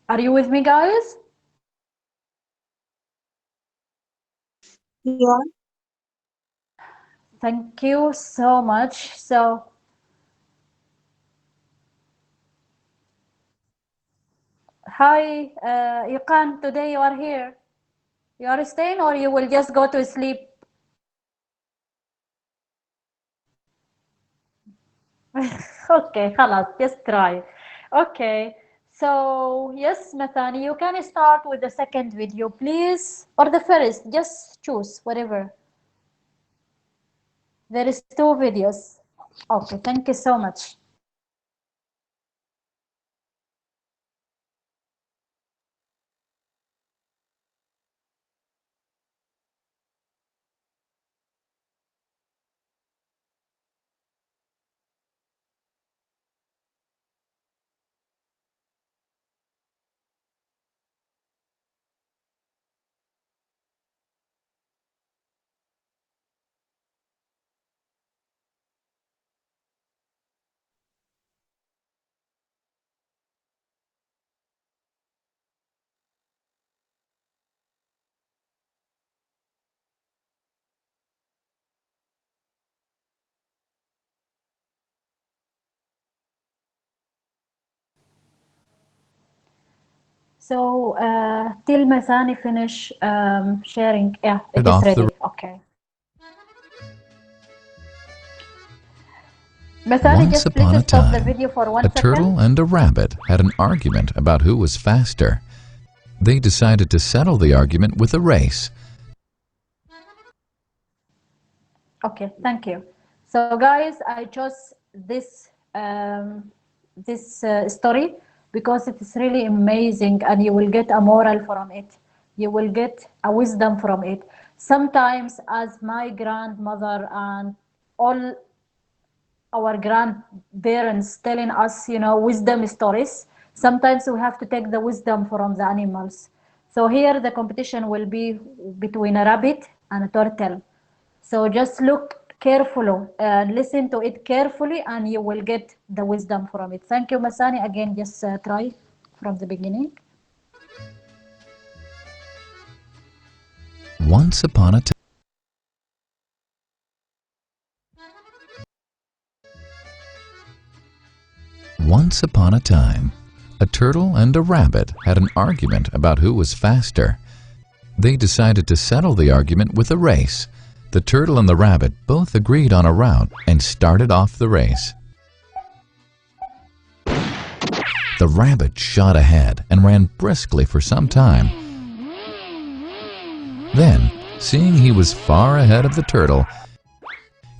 Are you with me, guys? Yeah. Thank you so much. So, hi, Iqan, today you are here. You are staying or you will just go to sleep? Okay, خلاص, just try. Okay, so yes, Mathani, you can start with the second video, please. Or the first, just choose, whatever. There is two videos. Okay, thank you so much. So, till Mathani finish sharing. Yeah, it is off the ready. Okay. Mathani, Once just please upon a stop the time, video for a 1 second. turtle and a rabbit had an argument about who was faster. They decided to settle the argument with a race. Okay, thank you. So, guys, I chose this story because it is really amazing, and you will get a moral from it. You will get a wisdom from it. Sometimes, as my grandmother and all our grandparents telling us, wisdom stories, sometimes we have to take the wisdom from the animals. So here the competition will be between a rabbit and a turtle. So just look carefully, listen to it carefully, and you will get the wisdom from it. Thank you, Masani. Again, just try from the beginning. Once upon a time, Once upon a time, a turtle and a rabbit had an argument about who was faster. They decided to settle the argument with a race. The turtle and the rabbit both agreed on a route and started off the race. The rabbit shot ahead and ran briskly for some time. Then, seeing he was far ahead of the turtle,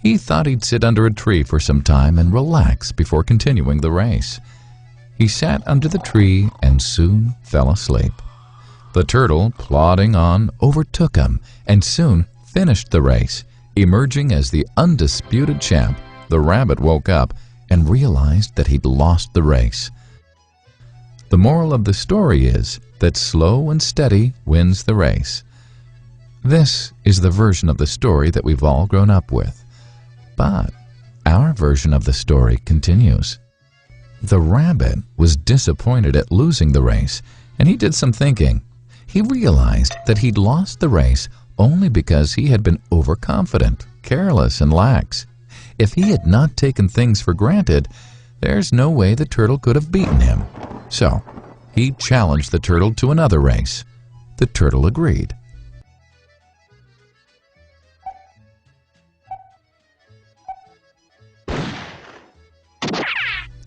he thought he'd sit under a tree for some time and relax before continuing the race. He sat under the tree and soon fell asleep. The turtle, plodding on, overtook him and soon finished the race. Emerging as the undisputed champ, the rabbit woke up and realized that he'd lost the race. The moral of the story is that slow and steady wins the race. This is the version of the story that we've all grown up with. But our version of the story continues. The rabbit was disappointed at losing the race, and he did some thinking. He realized that he'd lost the race only because he had been overconfident, careless, and lax. If he had not taken things for granted, there's no way the turtle could have beaten him. So, he challenged the turtle to another race. The turtle agreed.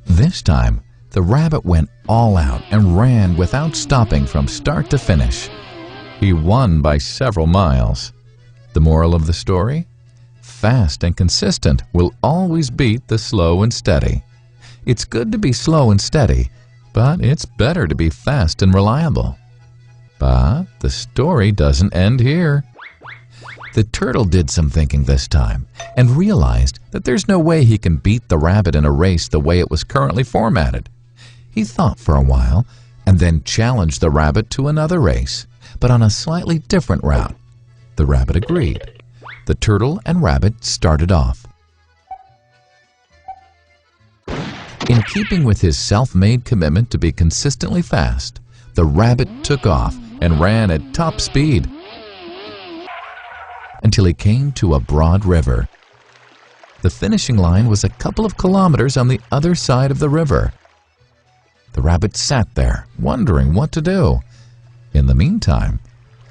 This time, the rabbit went all out and ran without stopping from start to finish. He won by several miles. The moral of the story? Fast and consistent will always beat the slow and steady. It's good to be slow and steady, but it's better to be fast and reliable. But the story doesn't end here. The turtle did some thinking this time and realized that there's no way he can beat the rabbit in a race the way it was currently formatted. He thought for a while and then challenged the rabbit to another race, but on a slightly different route. The rabbit agreed. The turtle and rabbit started off. In keeping with his self-made commitment to be consistently fast, the rabbit took off and ran at top speed until he came to a broad river. The finishing line was a couple of kilometers on the other side of the river. The rabbit sat there, wondering what to do. In the meantime,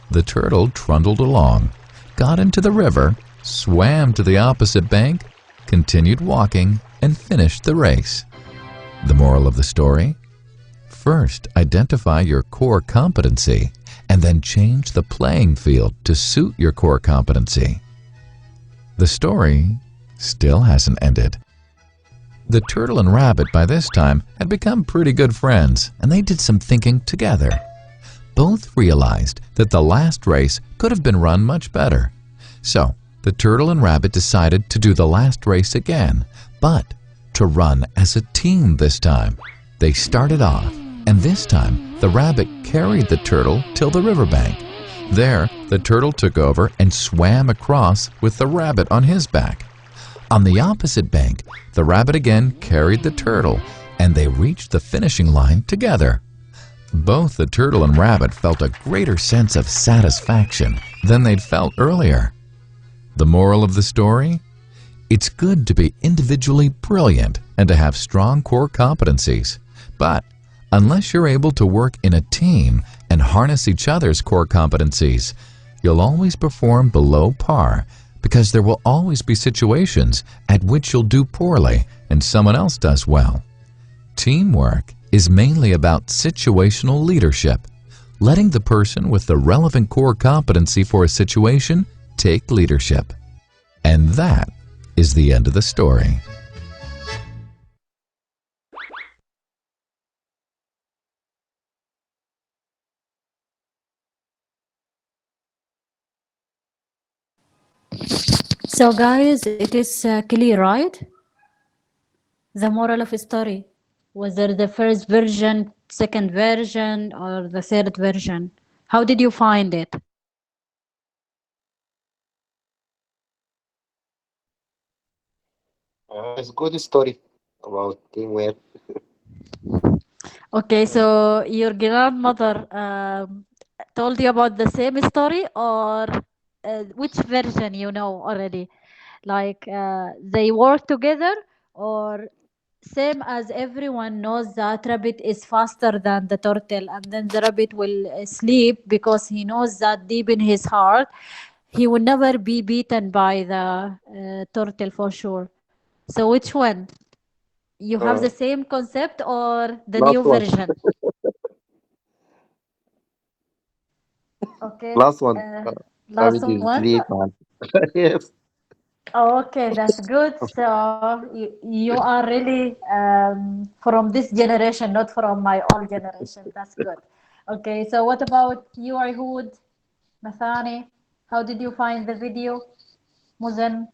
the turtle trundled along, got into the river, swam to the opposite bank, continued walking, and finished the race. The moral of the story? First, identify your core competency, and then change the playing field to suit your core competency. The story still hasn't ended. The turtle and rabbit by this time had become pretty good friends, and they did some thinking together. Both realized that the last race could have been run much better. So, the turtle and rabbit decided to do the last race again, but to run as a team this time. They started off, and this time the rabbit carried the turtle till the riverbank. There, the turtle took over and swam across with the rabbit on his back. On the opposite bank, the rabbit again carried the turtle, and they reached the finishing line together. Both the turtle and rabbit felt a greater sense of satisfaction than they'd felt earlier. The moral of the story? It's good to be individually brilliant and to have strong core competencies. But unless you're able to work in a team and harness each other's core competencies, you'll always perform below par, because there will always be situations at which you'll do poorly and someone else does well. Teamwork is mainly about situational leadership, letting the person with the relevant core competency for a situation take leadership. And that is the end of the story. So guys, it is clear, right? The moral of a story, whether the first version, second version, or the third version. How did you find it? It's a good story about teamwork. Okay, so your grandmother told you about the same story, or which version you know already? Like they work together, or same as everyone knows that rabbit is faster than the turtle, and then the rabbit will sleep because he knows that deep in his heart he will never be beaten by the turtle for sure. So which one? You have the Uh, same concept or the Last new one, version? Okay. last one. Uh, Rabbit last is one. sleep, man. Yes. Okay, that's good. So you are really from this generation, not from my old generation. That's good. Okay, so what about you, Ihud, Mathani? How did you find the video? Muzen?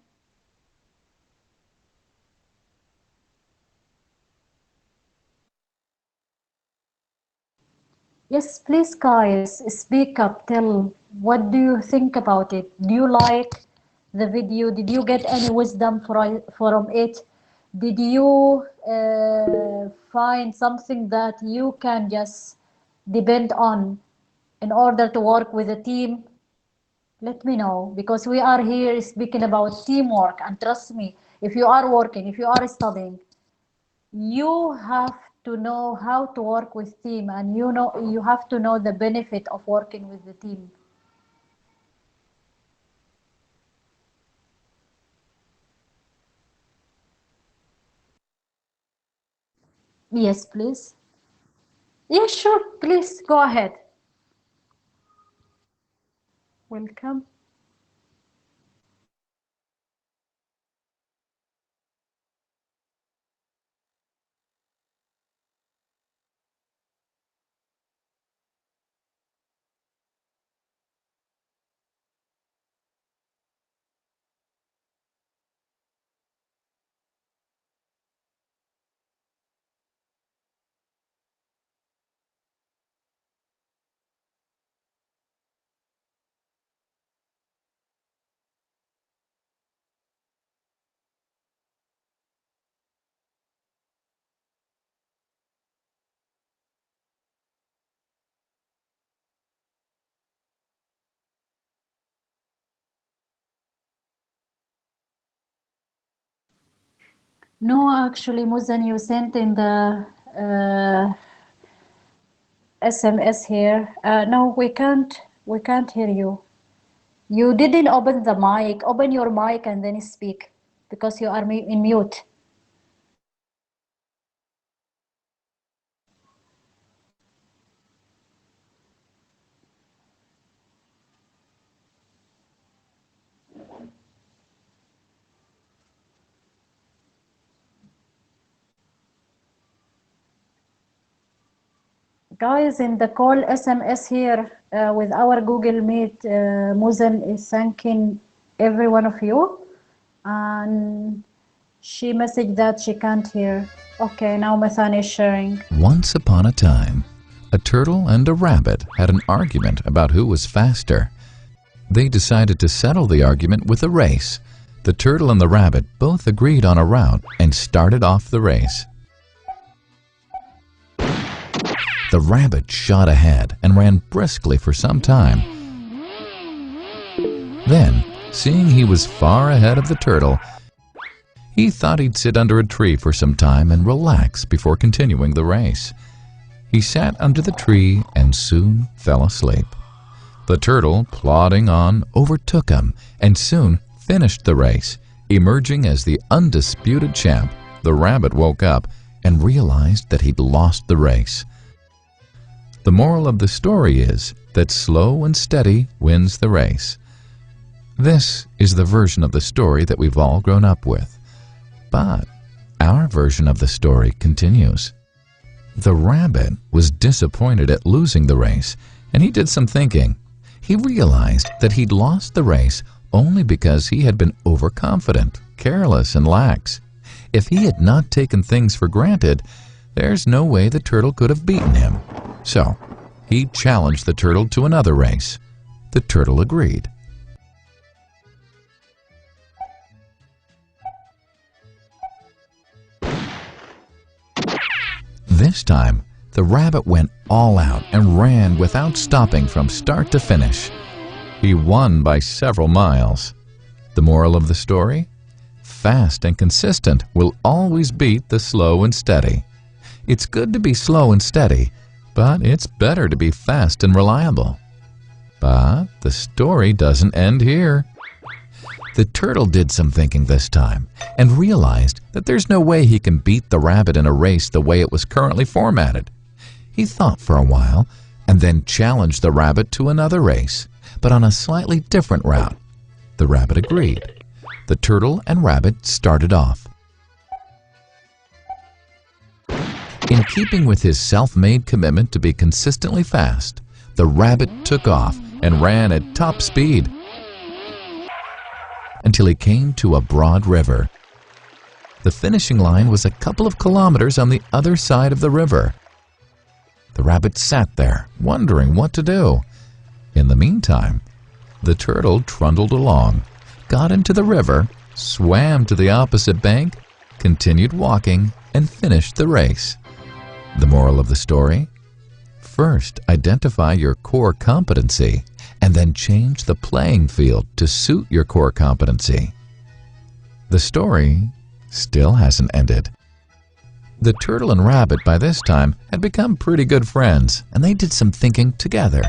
Yes, please, guys, speak up. Tell what do you think about it? Do you like the video? Did you get any wisdom from it? Did you find something that you can just depend on in order to work with a team? Let me know, because we are here speaking about teamwork. And trust me, if you are working, if you are studying, you have to know how to work with team, and you have to know the benefit of working with the team. Yes, please. Yeah, sure, please go ahead. Welcome. No, actually, Muzan, you sent in the SMS here. No, we can't hear you. You didn't open the mic. Open your mic and then speak because you are in mute. Guys, in the call SMS here with our Google Meet, Muzan is thanking every one of you. And she messaged that she can't hear. Okay, now Mathan is sharing. Once upon a time, a turtle and a rabbit had an argument about who was faster. They decided to settle the argument with a race. The turtle and the rabbit both agreed on a route and started off the race. The rabbit shot ahead and ran briskly for some time. Then, seeing he was far ahead of the turtle, he thought he'd sit under a tree for some time and relax before continuing the race. He sat under the tree and soon fell asleep. The turtle, plodding on, overtook him and soon finished the race. Emerging as the undisputed champ, the rabbit woke up and realized that he'd lost the race. The moral of the story is that slow and steady wins the race. This is the version of the story that we've all grown up with. But our version of the story continues. The rabbit was disappointed at losing the race, and he did some thinking. He realized that he'd lost the race only because he had been overconfident, careless, and lax. If he had not taken things for granted, there's no way the turtle could have beaten him. So, he challenged the turtle to another race. The turtle agreed. This time, the rabbit went all out and ran without stopping from start to finish. He won by several miles. The moral of the story? Fast and consistent will always beat the slow and steady. It's good to be slow and steady, but it's better to be fast and reliable. But the story doesn't end here. The turtle did some thinking this time and realized that there's no way he can beat the rabbit in a race the way it was currently formatted. He thought for a while and then challenged the rabbit to another race, but on a slightly different route. The rabbit agreed. The turtle and rabbit started off. In keeping with his self-made commitment to be consistently fast, the rabbit took off and ran at top speed until he came to a broad river. The finishing line was a couple of kilometers on the other side of the river. The rabbit sat there, wondering what to do. In the meantime, the turtle trundled along, got into the river, swam to the opposite bank, continued walking, and finished the race. The moral of the story? First, identify your core competency and then change the playing field to suit your core competency. The story still hasn't ended. The turtle and rabbit by this time had become pretty good friends, and they did some thinking together.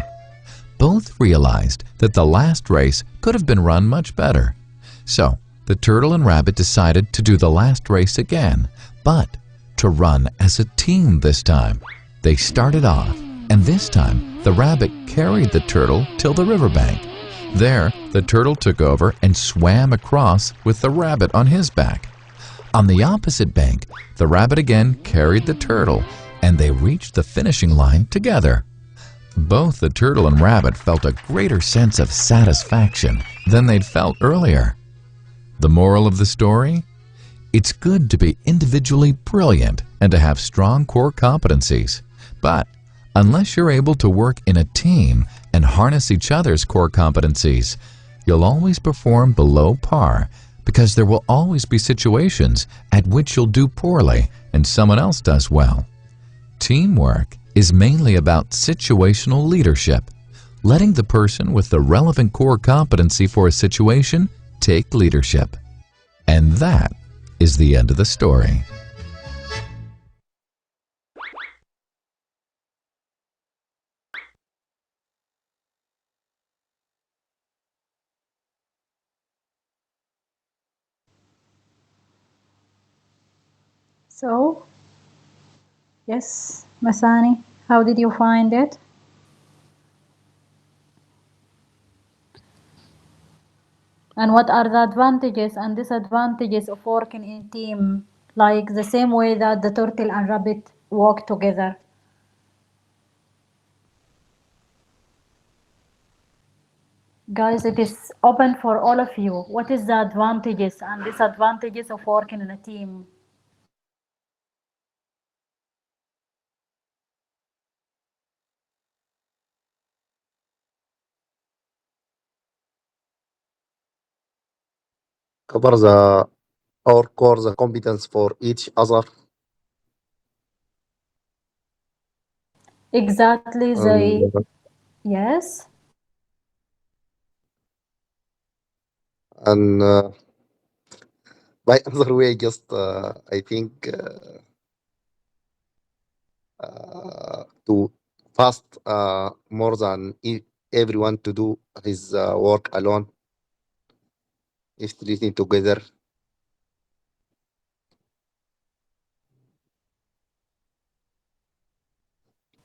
Both realized that the last race could have been run much better. So, the turtle and rabbit decided to do the last race again, but to run as a team this time. They started off, and this time the rabbit carried the turtle till the riverbank. There, the turtle took over and swam across with the rabbit on his back. On the opposite bank, the rabbit again carried the turtle, and they reached the finishing line together. Both the turtle and rabbit felt a greater sense of satisfaction than they'd felt earlier. The moral of the story? It's good to be individually brilliant and to have strong core competencies. But unless you're able to work in a team and harness each other's core competencies, you'll always perform below par because there will always be situations at which you'll do poorly and someone else does well. Teamwork is mainly about situational leadership, letting the person with the relevant core competency for a situation take leadership. And that is the end of the story. So, yes, Masani, how did you find it? And what are the advantages and disadvantages of working in team, like the same way that the turtle and rabbit work together? Guys, it is open for all of you. What is the advantages and disadvantages of working in a team? Cover the our core the competence for each other Exactly, and they, yes. and by another way just I think to fast more than everyone to do his work alone if treating together.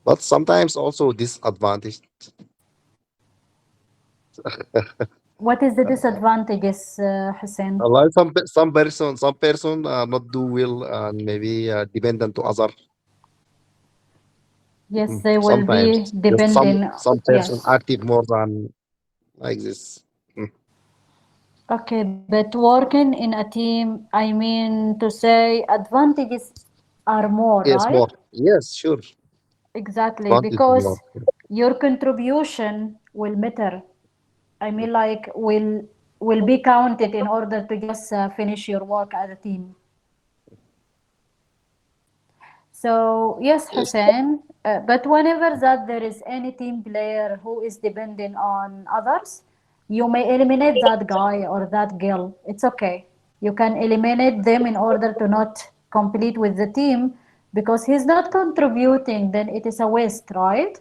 But sometimes also disadvantage. What is the disadvantages, Hussein? Like some person not do well and maybe dependent to other. Yes, they will Sometimes be just some depending. some person Yes. active more than like this. Mm. Okay, but working in a team, I mean to say advantages are more, Yes, more. right? Yes, sure. Exactly, Advantage more. because your contribution will matter. I mean, like will be counted in order to just finish your work as a team. So yes, Yes. Hussein. But whenever that there is any team player who is depending on others, you may eliminate that guy or that girl. It's okay. You can eliminate them in order to not complete with the team because he's not contributing. Then it is a waste, right?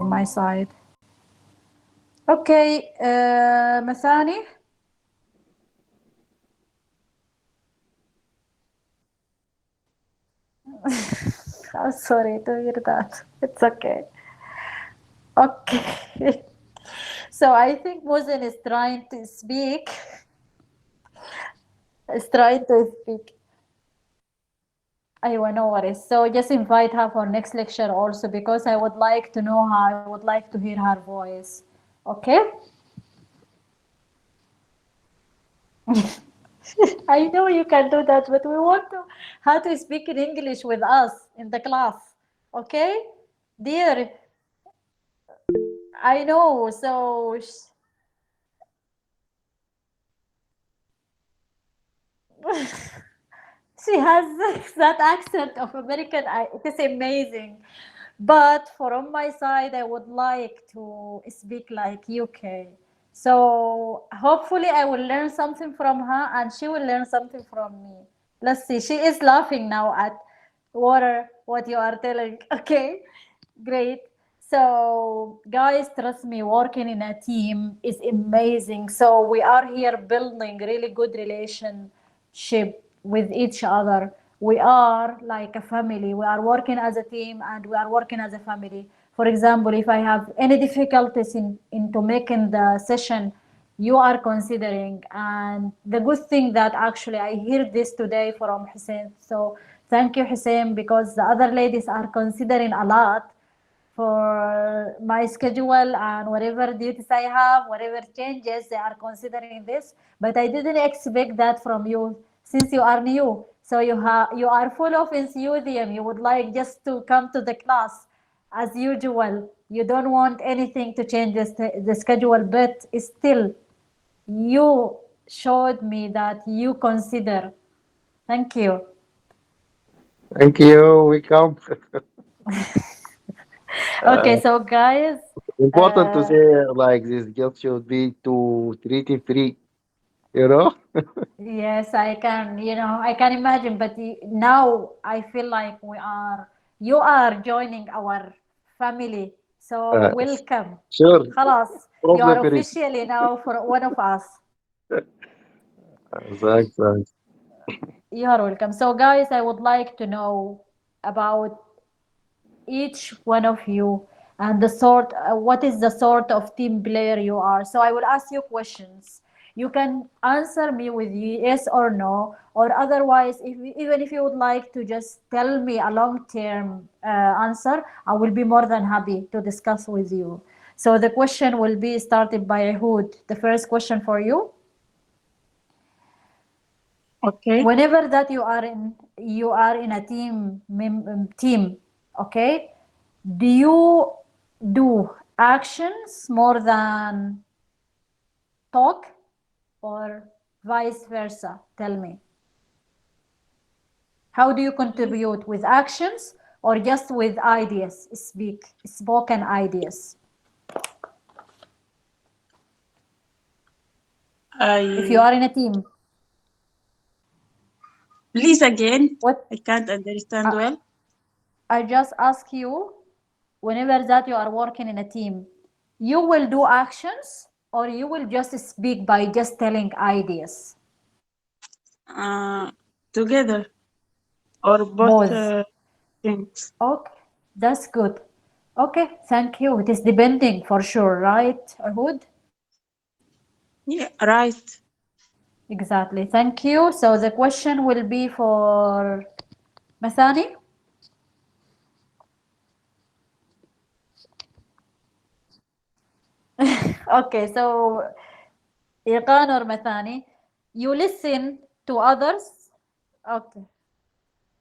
my side. Okay, Masani. I'm sorry to hear that. It's okay. Okay. So I think Muzen is trying to speak. Is trying to speak. I no worries. So just invite her for next lecture also because I would like to know her. I would like to hear her voice. Okay? I know you can do that, but we want to how to speak in English with us in the class. Okay? Dear, I know. So she has that accent of American. It is amazing. But from my side, I would like to speak like UK. So hopefully, I will learn something from her, and she will learn something from me. Let's see. She is laughing now at what you are telling. Okay, great. So, guys, trust me, working in a team is amazing. So, we are here building really good relationship with each other. We are like a family. We are working as a team and we are working as a family. For example, if I have any difficulties into making the session, you are considering. And the good thing that actually I hear this today from Hussein. So thank you, Hussein, because the other ladies are considering a lot for my schedule and whatever duties I have, whatever changes, they are considering this. But I didn't expect that from you since you are new. So you are full of enthusiasm. You would like just to come to the class as usual. You don't want anything to change the schedule, but still you showed me that you consider. Thank you. Thank you. We come. Okay, Uh, so guys, important to uh, say like this guilt should be to treat him free. You know. yes, I can, I can imagine, but now I feel like you are joining our family. So Uh, welcome. sure. خلاص, you Problem are free. officially now for one of us. Thanks. Thanks. You are welcome. So guys, I would like to know about each one of you and what is the sort of team player you are. So I will ask you questions. You can answer me with yes or no, or otherwise, even if you would like to just tell me a long term answer, I will be more than happy to discuss with you. So the question will be started by Hood. The first question for you. Okay. Whenever that you are in a team, okay, do you do actions more than talk or vice versa? Tell me. How do you contribute with actions or just with ideas? Spoken ideas. If you I are in a team, please again. what I can't understand uh, well. I just ask you, whenever that you are working in a team, you will do actions or you will just speak by just telling ideas? Together or both Both. things. Okay, that's good. Okay, thank you. It is depending for sure, right, Ahud? Yeah, right. Exactly. Thank you. So the question will be for Mathani. Okay, so Iqan or Mathani, you listen to others. Okay,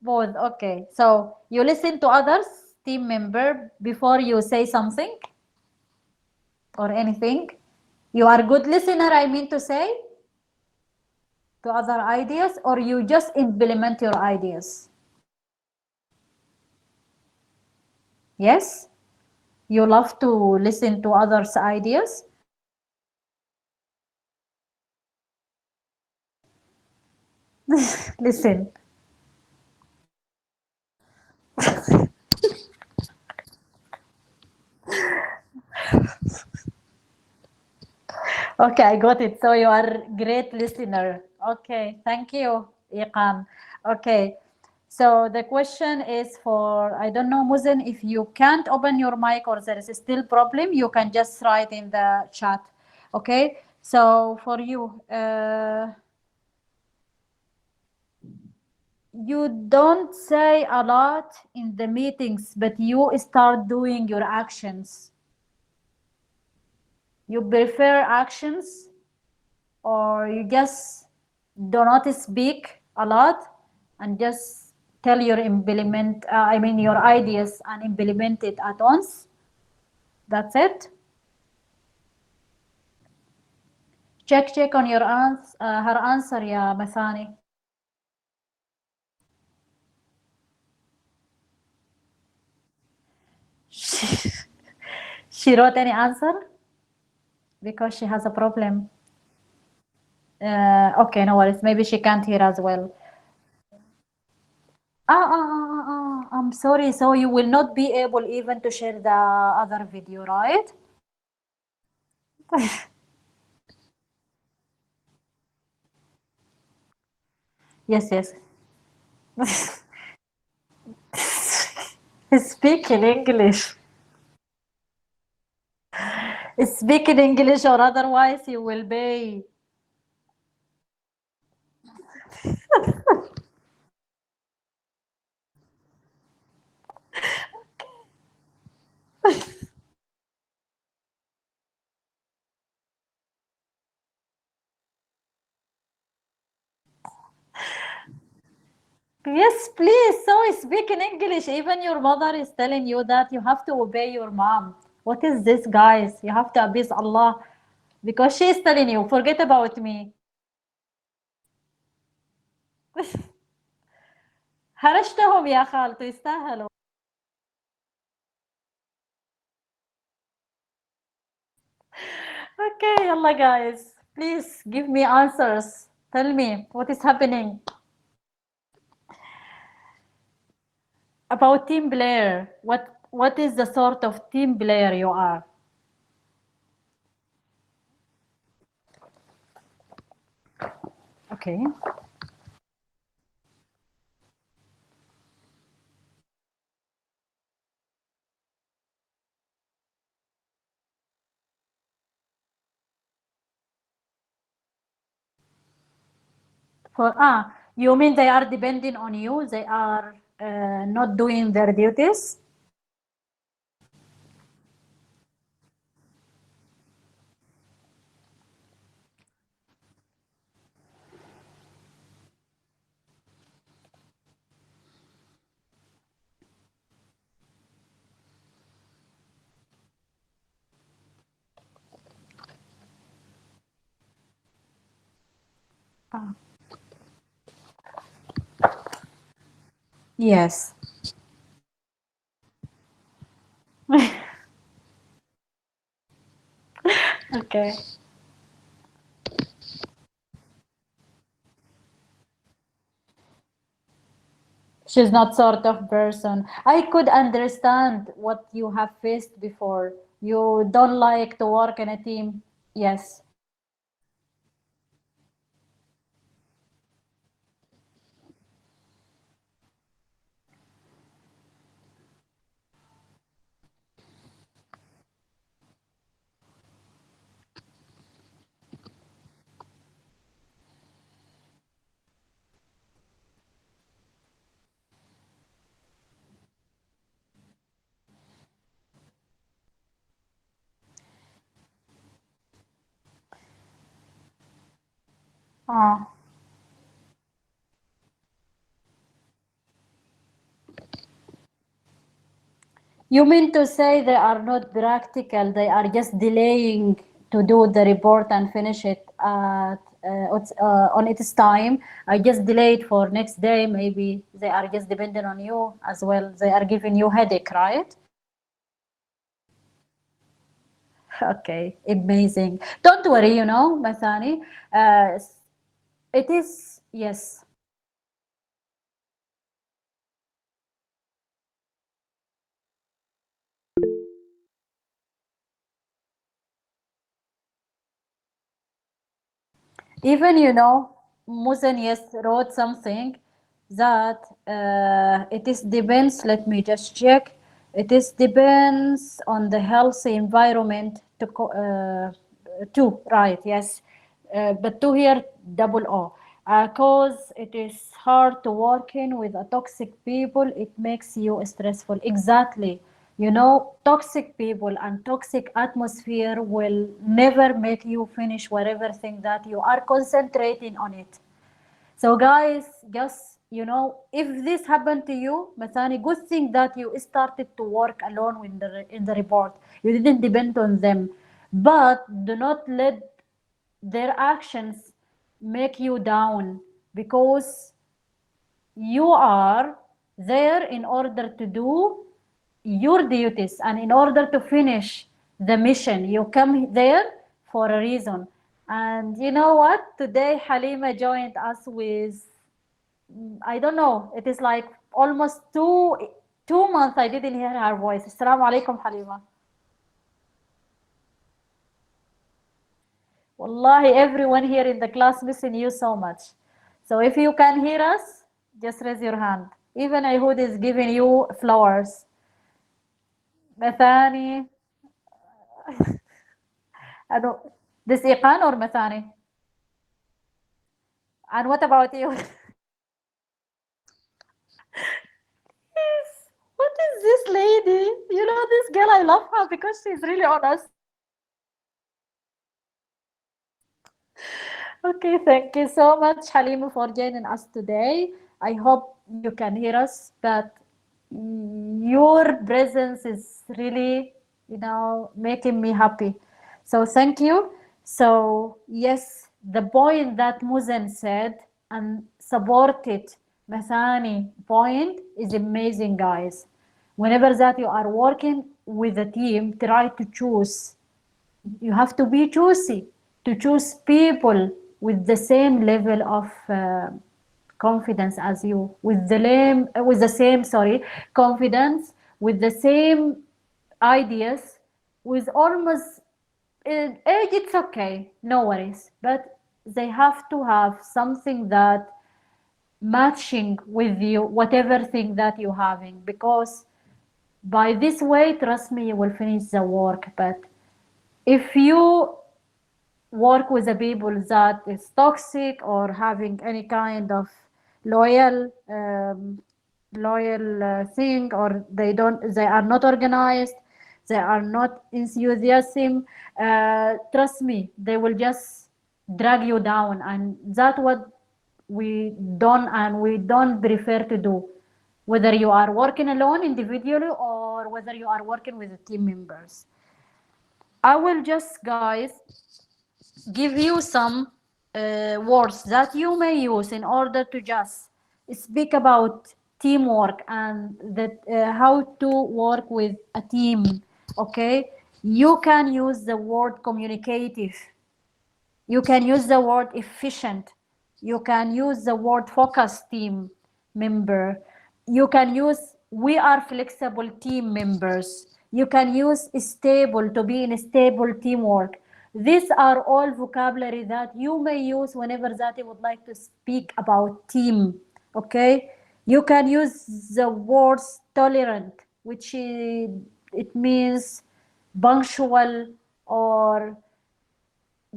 both. Okay, so you listen to others, team member, before you say something or anything. You are good listener, I mean to say, to other ideas, or you just implement your ideas. Yes, you love to listen to others' ideas. Listen. Okay, I got it. So you are great listener. Okay, thank you, Iqam. Okay, so the question is for, I don't know, Muzen, if you can't open your mic or there is still problem, you can just write in the chat. Okay, so for you, you don't say a lot in the meetings, but you start doing your actions. You prefer actions, or you just do not speak a lot and just tell your implement, I mean your ideas, and implement it at once. That's it. Check on your her answer, yeah, Masani. She wrote any answer because she has a problem. Okay, no worries. Maybe she can't hear as well. I'm sorry. So you will not be able even to share the other video, right? Yes, yes. Speak in English. Speak in English, or otherwise you will be. Yes, please. So speak in English. Even your mother is telling you that you have to obey your mom. What is this, guys? You have to obey Allah because she is telling you, forget about me. هرشتهم يا خالته يستاهلوا. Okay, yalla guys. Please give me answers. Tell me what is happening about team player. What is the sort of team player you are? Okay. You mean they are depending on you? They are not doing their duties? Ah, yes. Okay. She's not sort of person. I could understand what you have faced before. You don't like to work in a team. Yes. Ah. You mean to say they are not practical, they are just delaying to do the report and finish it on its time. I just delayed for next day, maybe they are just dependent on you as well. They are giving you headache, right? Okay, amazing. Don't worry, Masani. Uh, it is, yes. Even, Muzen, yes, wrote something that it is depends. Let me just check. It is depends on the healthy environment to right. Yes, but to here double O. Cause it is hard to work in with a toxic people. It makes you stressful. Exactly. Toxic people and toxic atmosphere will never make you finish whatever thing that you are concentrating on it. So guys, just if this happened to you, Mathani, good thing that you started to work alone in the report. You didn't depend on them, but do not let their actions make you down, because you are there in order to do your duties and in order to finish the mission. You come there for a reason. And you know what? Today Halima joined us with, I don't know, it is like almost two months I didn't hear her voice. Assalamu alaikum, Halima. Wallahi, everyone here in the class missing you so much. So if you can hear us, just raise your hand. Even Ayhud is giving you flowers. Mathani, I don't, this Iqan or Mathani? And what about you? What is this lady? This girl, I love her because she's really honest. Okay, thank you so much, Halima, for joining us today. I hope you can hear us, but your presence is really, making me happy. So thank you. So yes, the point that Muzen said and supported Mathani point is amazing, guys. Whenever that you are working with a team, try to choose. You have to be choosy to choose people with the same level of confidence as you, with the same, sorry, confidence, with the same ideas, with almost age. It's okay, no worries, but they have to have something that matching with you, whatever thing that you're having, because by this way, trust me, you will finish the work. But if you work with the people that is toxic or having any kind of loyal thing, or they are not organized, they are not enthusiasm, trust me, they will just drag you down, and that's what we don't prefer to do, whether you are working alone individually or whether you are working with the team members. I will just, guys, give you some words that you may use in order to just speak about teamwork and that how to work with a team. Okay, you can use the word communicative, you can use the word efficient, you can use the word focused team member, you can use we are flexible team members, you can use stable, to be in stable teamwork. These are all vocabulary that you may use whenever that you would like to speak about team. Okay, you can use the words tolerant, which it means punctual, or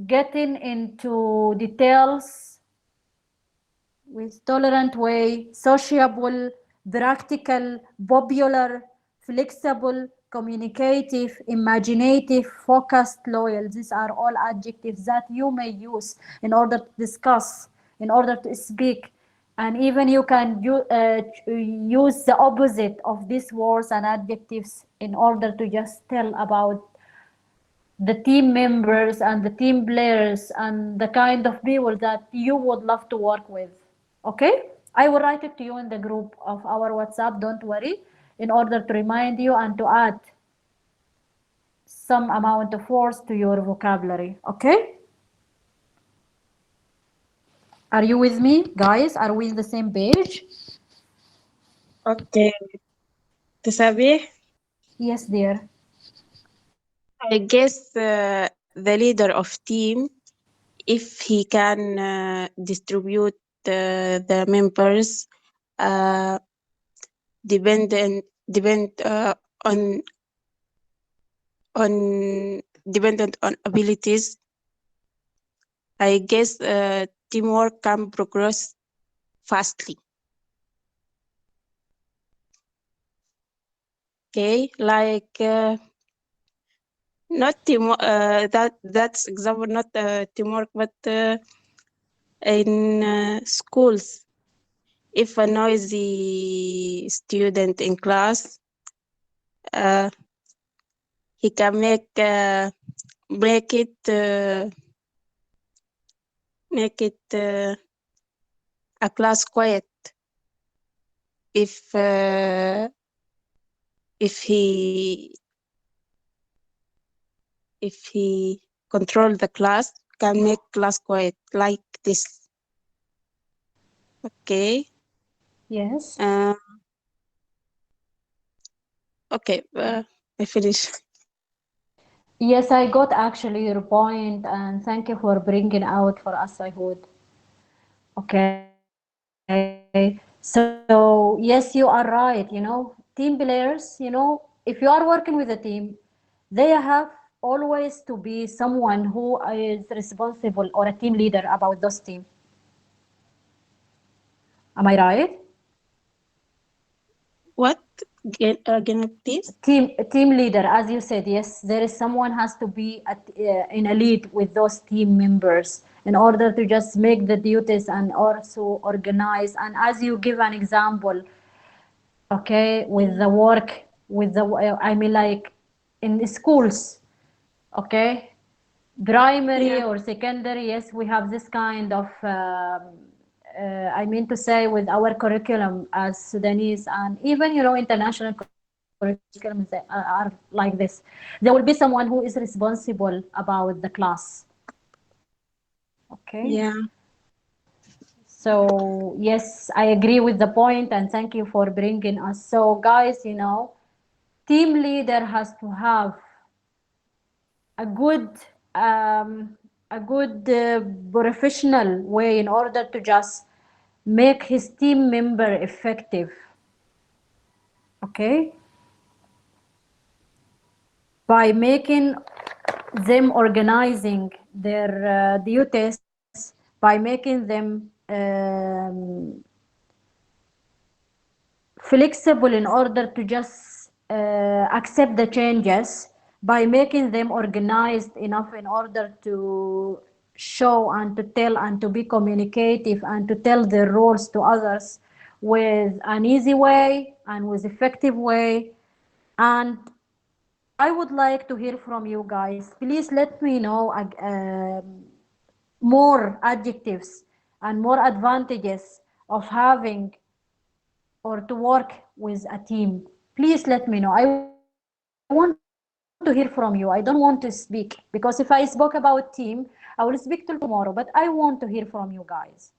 getting into details with tolerant way, sociable, practical, popular, flexible, communicative, imaginative, focused, loyal. These are all adjectives that you may use in order to discuss, in order to speak. And even you can use the opposite of these words and adjectives in order to just tell about the team members and the team players and the kind of people that you would love to work with. Okay, I will write it to you in the group of our WhatsApp, don't worry, in order to remind you and to add some amount of words to your vocabulary. Okay, are you with me, guys? Are we in the same page? Okay. Tisabih, Yes, dear. I guess the leader of team if he can distribute the members uh, depend on dependent on abilities. I guess teamwork can progress fastly. Okay, like not team that's example, not teamwork, but in schools, if a noisy student in class, uh, he can make it a class quiet if uh, if he if he control the class, can make class quiet like this. Okay. Yes. Okay, I finish. Yes, I got actually your point, and thank you for bringing out for us, I would. Okay. So, yes, you are right. Team players, if you are working with a team, they have always to be someone who is responsible or a team leader about those team. Am I right? What? Again, please. Team leader, as you said, yes, there is someone has to be in a lead with those team members in order to just make the duties and also organize. And as you give an example, okay, with the work, with the I mean, like in the schools, okay, Yeah. primary or secondary, yes, we have this kind of I mean to say with our curriculum as Sudanese, and even international curriculums that are like this. There will be someone who is responsible about the class. Okay. Yeah. So yes, I agree with the point, and thank you for bringing us. So guys, team leader has to have a good um, professional way in order to just make his team member effective. Okay, by making them organizing their duties, by making them flexible in order to just accept the changes, by making them organized enough in order to show and to tell and to be communicative and to tell their roles to others with an easy way and with effective way. And I would like to hear from you guys. Please let me know more adjectives and more advantages of having or to work with a team. Please let me know. I want to hear from you. I don't want to speak because if I spoke about team, I will speak till tomorrow, but I want to hear from you guys.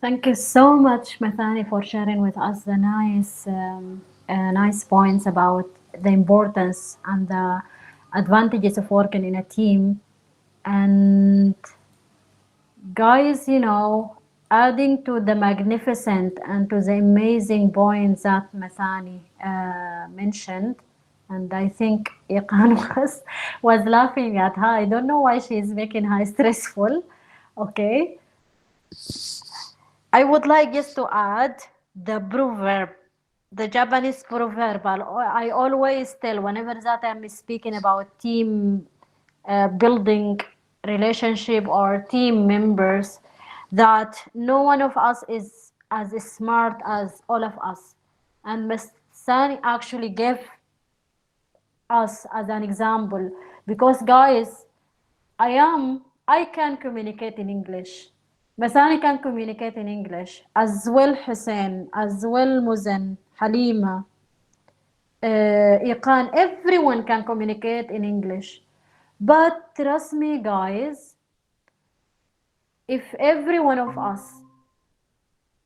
Thank you so much, Mathani, for sharing with us the nice points about the importance and the advantages of working in a team. And guys, adding to the magnificent and to the amazing points that Mathani mentioned, and I think Iqan was laughing at her. I don't know why she's making her stressful. Okay. I would like just to add the proverb, the Japanese proverb. I always tell whenever that I'm speaking about team building relationship or team members that no one of us is as smart as all of us. And Ms. Sani actually gave us as an example because guys, I can communicate in English. Masani can communicate in English as well. Hussein as well. Muzan, Halima, Iqan, everyone can communicate in English. But trust me, guys, if every one of us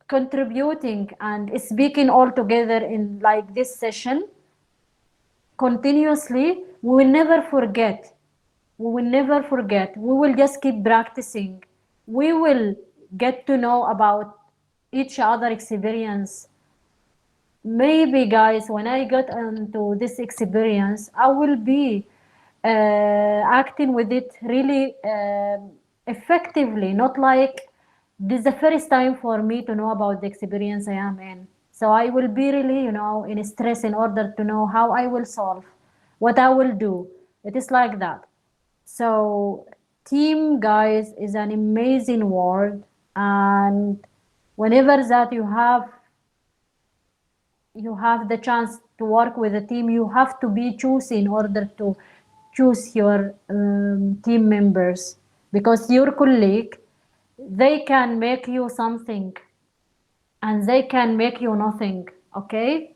contributing and speaking all together in like this session continuously, we will never forget. We will never forget. We will just keep practicing. We will get to know about each other experience. Maybe guys, when I get into this experience, I will be acting with it really effectively, not like this is the first time for me to know about the experience I am in. So I will be really, in stress in order to know how I will solve, what I will do. It is like that. So team, guys, is an amazing word, and whenever that you have the chance to work with a team, you have to be choosy in order to choose your team members, because your colleague, they can make you something and they can make you nothing. Okay,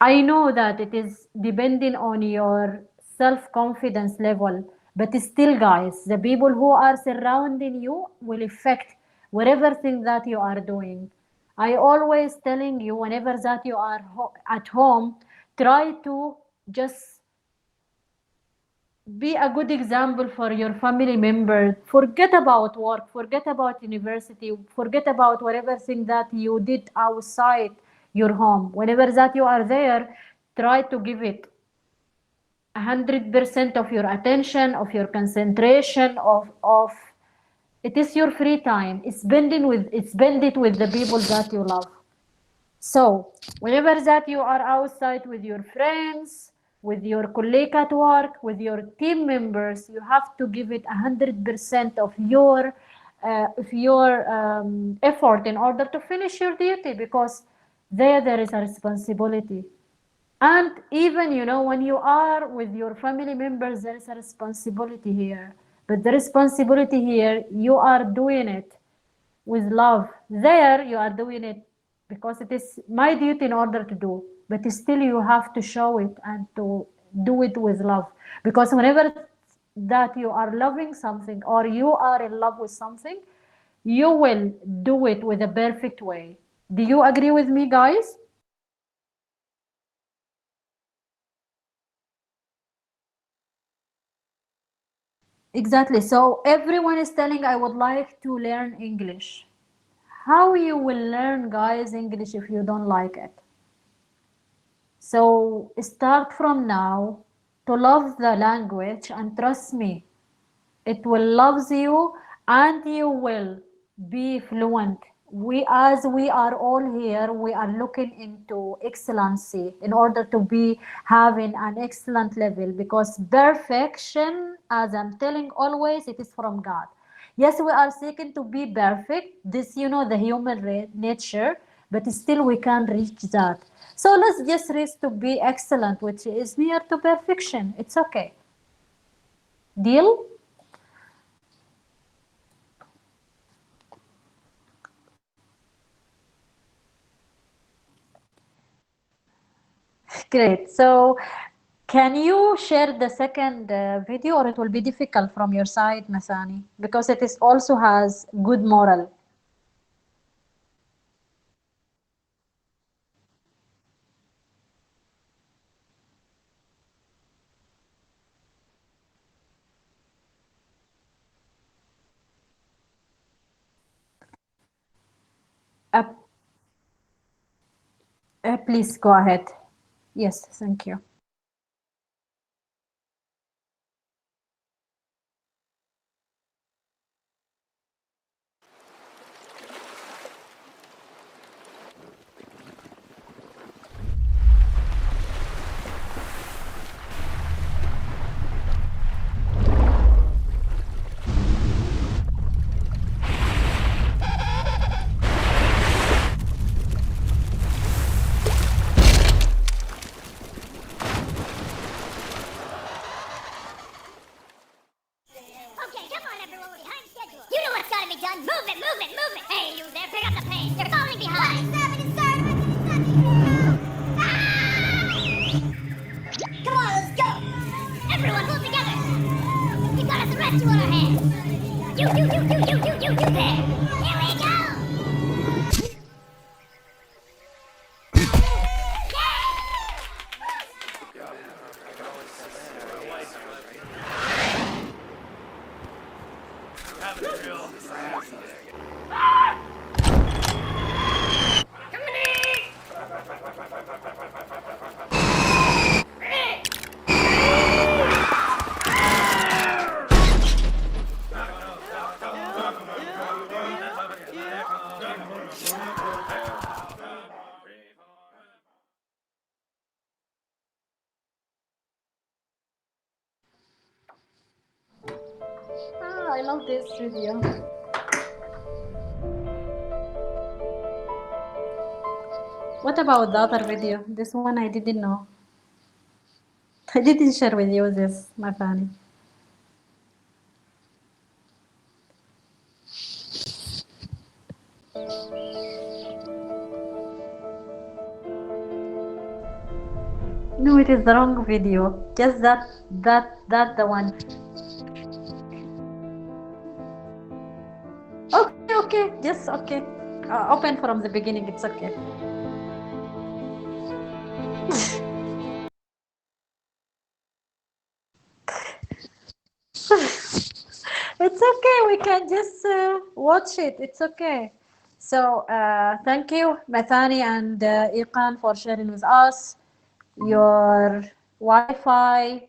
I know that it is depending on your self-confidence level, but still, guys, the people who are surrounding you will affect whatever thing that you are doing. I always telling you, whenever that you are at home, try to just be a good example for your family members. Forget about work, forget about university, forget about whatever thing that you did outside your home. Whenever that you are there, try to give it 100% of your attention, of your concentration, of it is your free time. Spend it with the people that you love. So whenever that you are outside with your friends, with your colleague at work, with your team members, you have to give it 100% of your effort in order to finish your duty, because there is a responsibility. And even, when you are with your family members, there is a responsibility here. But the responsibility here, you are doing it with love. There, you are doing it because it is my duty in order to do. But still, you have to show it and to do it with love. Because whenever that you are loving something or you are in love with something, you will do it with a perfect way. Do you agree with me, guys? Exactly. So everyone is telling I would like to learn English. How you will learn, guys, English if you don't like it? So start from now to love the language, and trust me, it will love you and you will be fluent. As we are all here, we are looking into excellency in order to be having an excellent level, because perfection, as I'm telling always, it is from God. Yes, we are seeking to be perfect. This, the human nature, but still we can't reach that. So let's just reach to be excellent, which is near to perfection. It's okay. Deal? Great. So, can you share the second video, or it will be difficult from your side, Masani? Because it is also has good moral. Please go ahead. Yes, thank you. Okay, come on, everyone. We're behind schedule. You know what's gotta be done. Move it, move it, move it. Hey, you there. Pick up the pace. You're falling behind. What is happening, sir? Come on, let's go. Everyone, pull together. We've got a rescue on our hands. You there. Here we go. I love this video. What about the other video? This one I didn't know. I didn't share with you this, my Fanny. No, it is the wrong video. Just that the one. Okay, just okay. Open from the beginning, it's okay. It's okay, we can just watch it, it's okay. So thank you, Mathani and Iqan, for sharing with us your Wi-Fi,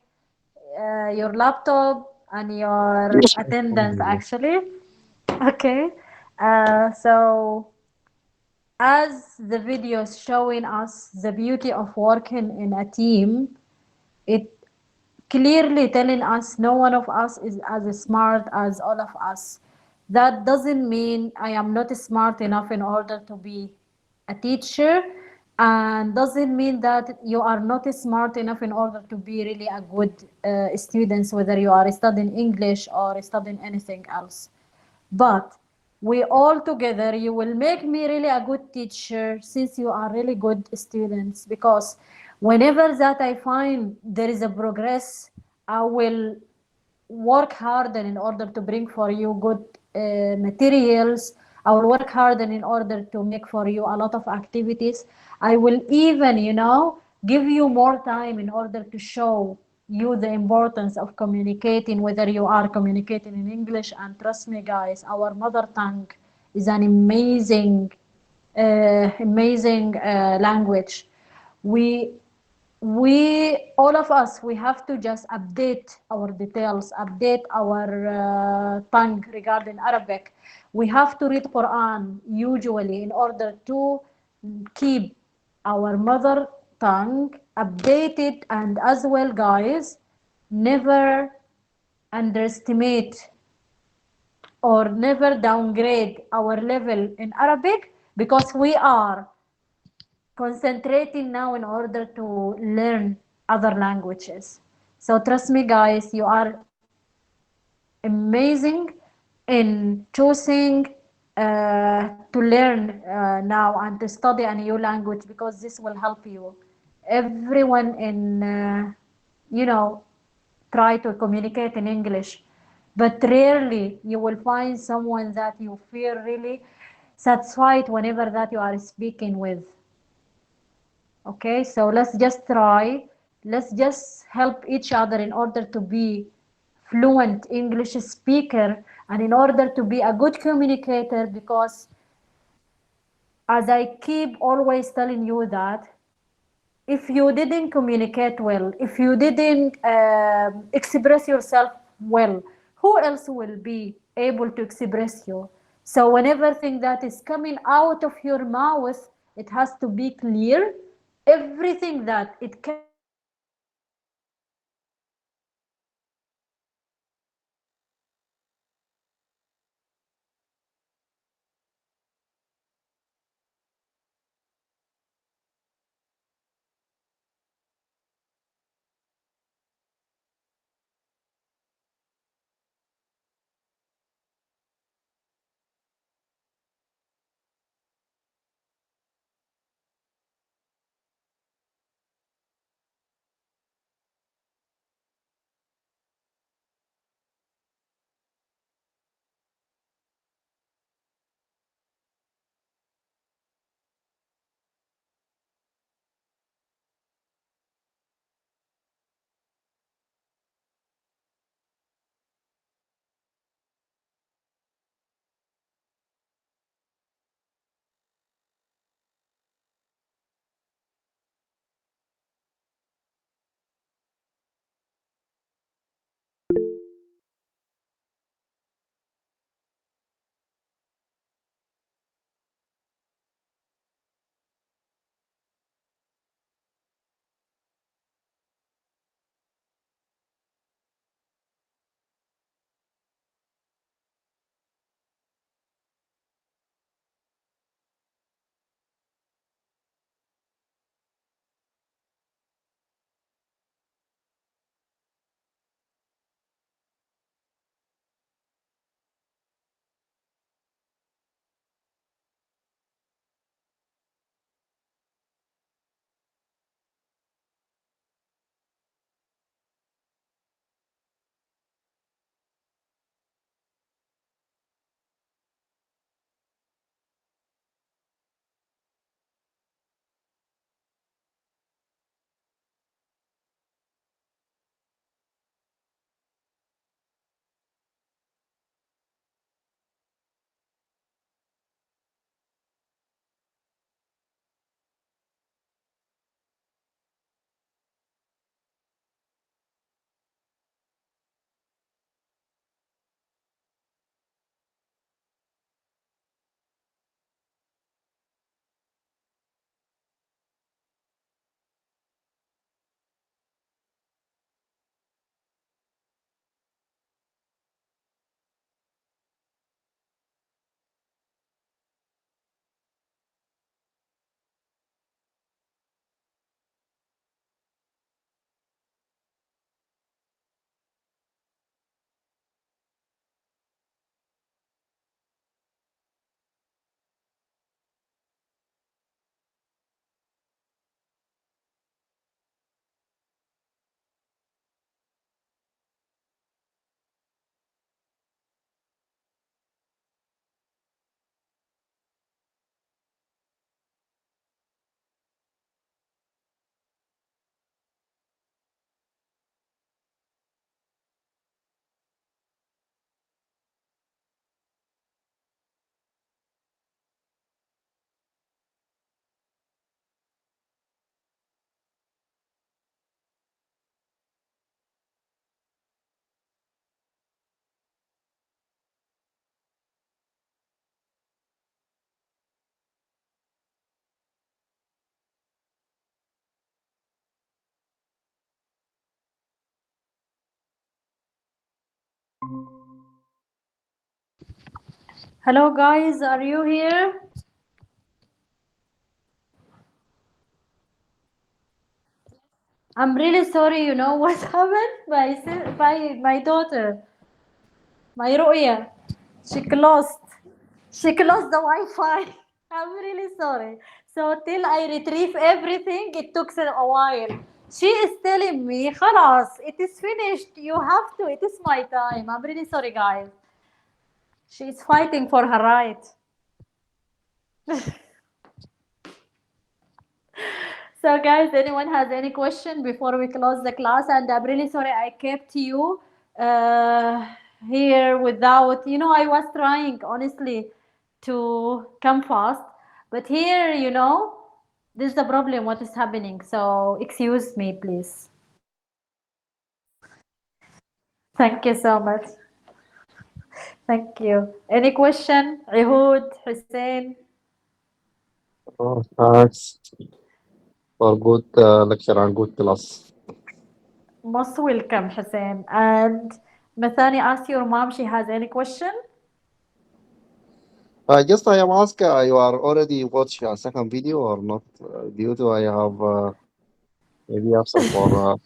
your laptop, and your attendance actually. Okay, so as the video is showing us the beauty of working in a team, it clearly telling us no one of us is as smart as all of us. That doesn't mean I am not smart enough in order to be a teacher, and doesn't mean that you are not smart enough in order to be really a good students, whether you are studying English or studying anything else. But we all together, you will make me really a good teacher since you are really good students, because whenever that I find there is a progress, I will work harder in order to bring for you good materials. I will work harder in order to make for you a lot of activities. I will even, give you more time in order to show you the importance of communicating, whether you are communicating in English. And trust me, guys, our mother tongue is an amazing, language. We all of us, we have to just update our details, update our tongue regarding Arabic. We have to read Quran usually in order to keep our mother tongue updated. And as well, guys, never underestimate or never downgrade our level in Arabic, because we are concentrating now in order to learn other languages. So trust me, guys, you are amazing in choosing to learn now and to study a new language, because this will help you. Everyone in, try to communicate in English, but rarely you will find someone that you feel really satisfied whenever that you are speaking with. Okay, so let's just try. Let's just help each other in order to be fluent English speaker and in order to be a good communicator, because as I keep always telling you that if you didn't communicate well, if you didn't express yourself well, who else will be able to express you? So whenever thing that is coming out of your mouth, it has to be clear. Everything that it can Hello guys, are you here? I'm really sorry, you know what happened? My daughter, my Ru'ya, she closed. She closed the Wi-Fi. I'm really sorry. So till I retrieve everything, it took a while. She is telling me, خلاص, it is finished. You have to. It is my time. I'm really sorry, guys. She's fighting for her right. So, guys, anyone has any question before we close the class? And I'm really sorry I kept you uh, here without, I was trying honestly to come fast, But here, this is the problem, what is happening. So excuse me, please. Thank you so much. Thank you. Any question? Ehud, Hussein? Oh, thanks for good lecture and good class. Most welcome, Hussein. And Mathani, ask your mom she has any question? Just I am ask, you are already watch a second video or not? Due to I have maybe absent for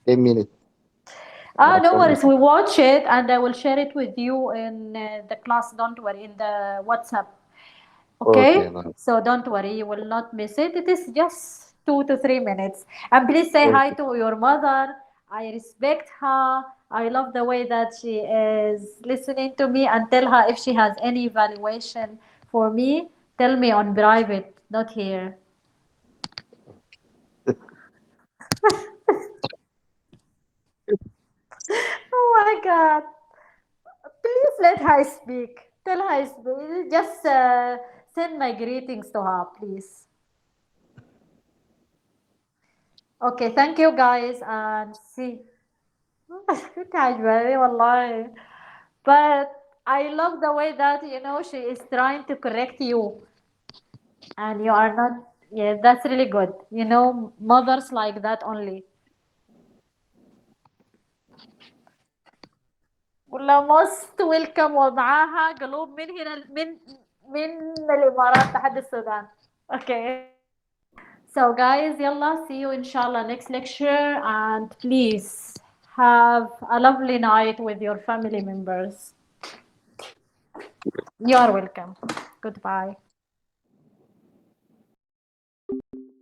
10 minutes. No Actually. worries. We watch it and I will share it with you in the class. Don't worry, in the WhatsApp. Okay, Okay? nice. So don't worry, you will not miss it. It is just 2 to 3 minutes. And please say hi Okay. to your mother. I respect her. I love the way that she is listening to me, and tell her if she has any evaluation for me, tell me on private, not here. Oh my God. Please let her speak. Tell her, just send my greetings to her, please. Okay, thank you guys and see. كنت عجباني والله. But I love the way that she is trying to correct you and you are not. Yeah, that's really good. Mothers like that only. والله most welcome ومعاها قلوب من هنا من الإمارات لحد السودان. Okay. So guys, yalla, see you inshallah next lecture, and please have a lovely night with your family members. You are welcome. Goodbye.